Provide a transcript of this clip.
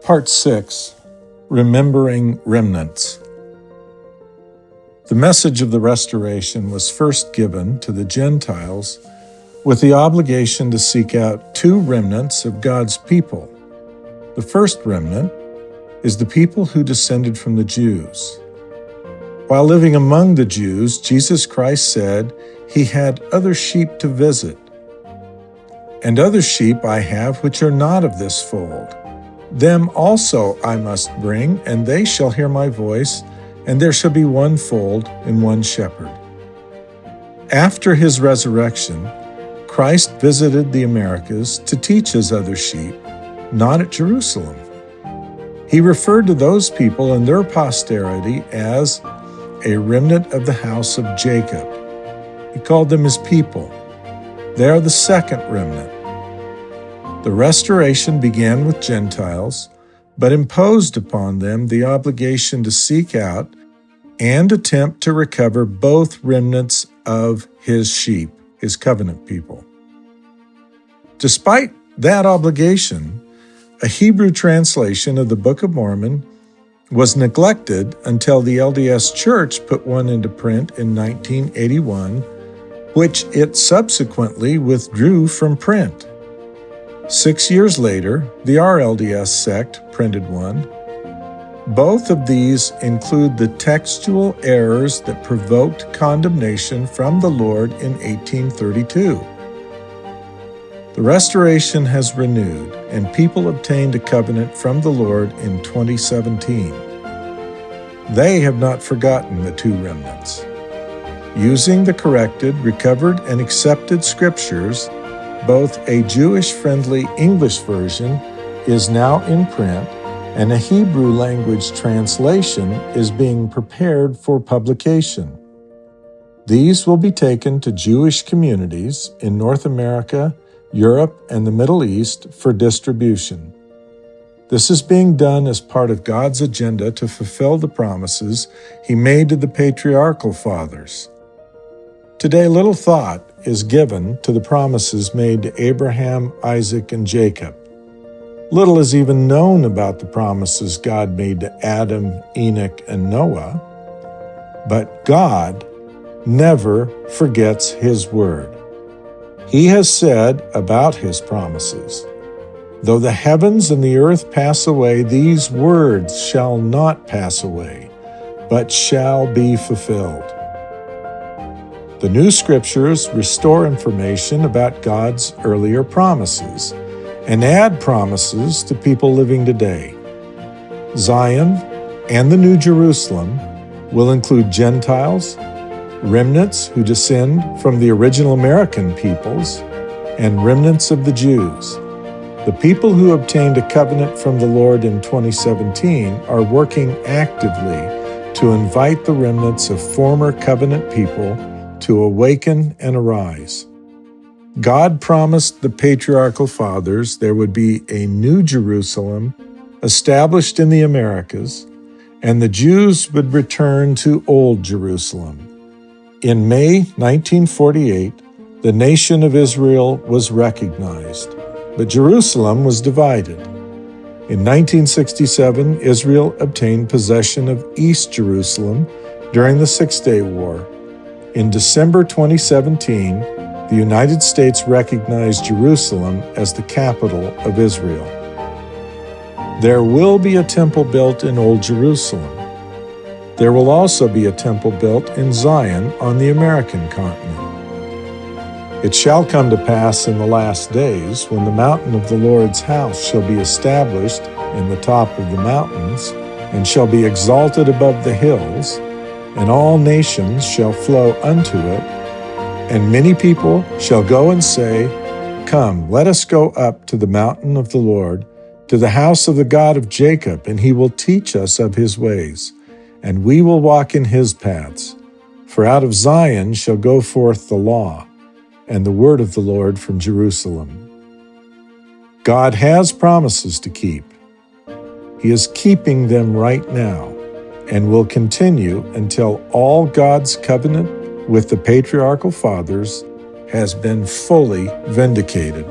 Part 6, Remembering Remnants. The message of the restoration was first given to the Gentiles with the obligation to seek out two remnants of God's people. The first remnant is the people who descended from the Jews. While living among the Jews, Jesus Christ said he had other sheep to visit. And other sheep I have which are not of this fold. Them also I must bring, and they shall hear my voice, and there shall be one fold and one shepherd. After his resurrection, Christ visited the Americas to teach his other sheep, not at Jerusalem. He referred to those people and their posterity as a remnant of the house of Jacob. He called them his people. They are the second remnant. The restoration began with Gentiles, but imposed upon them the obligation to seek out and attempt to recover both remnants of his sheep, his covenant people. Despite that obligation, a Hebrew translation of the Book of Mormon was neglected until the LDS Church put one into print in 1981, which it subsequently withdrew from print. 6 years later, the RLDS sect printed one. Both of these include the textual errors that provoked condemnation from the Lord in 1832. The restoration has renewed, and people obtained a covenant from the Lord in 2017. They have not forgotten the two remnants. Using the corrected, recovered, and accepted scriptures, both a Jewish-friendly English version is now in print, and a Hebrew language translation is being prepared for publication. These will be taken to Jewish communities in North America, Europe, and the Middle East for distribution. This is being done as part of God's agenda to fulfill the promises He made to the patriarchal fathers. Today, little thought is given to the promises made to Abraham, Isaac, and Jacob. Little is even known about the promises God made to Adam, Enoch, and Noah. But God never forgets His word. He has said about His promises, "Though the heavens and the earth pass away, these words shall not pass away, but shall be fulfilled." The new scriptures restore information about God's earlier promises and add promises to people living today. Zion and the New Jerusalem will include Gentiles, remnants who descend from the original American peoples, and remnants of the Jews. The people who obtained a covenant from the Lord in 2017 are working actively to invite the remnants of former covenant people to awaken and arise. God promised the patriarchal fathers there would be a new Jerusalem established in the Americas, and the Jews would return to Old Jerusalem. In May 1948, the nation of Israel was recognized, but Jerusalem was divided. In 1967, Israel obtained possession of East Jerusalem during the Six-Day War. In December 2017, the United States recognized Jerusalem as the capital of Israel. There will be a temple built in Old Jerusalem. There will also be a temple built in Zion on the American continent. It shall come to pass in the last days, when the mountain of the Lord's house shall be established in the top of the mountains, and shall be exalted above the hills, and all nations shall flow unto it, and many people shall go and say, "Come, let us go up to the mountain of the Lord, to the house of the God of Jacob, and He will teach us of His ways, and we will walk in His paths. For out of Zion shall go forth the law, and the word of the Lord from Jerusalem." God has promises to keep. He is keeping them right now, and will continue until all God's covenant with the patriarchal fathers has been fully vindicated.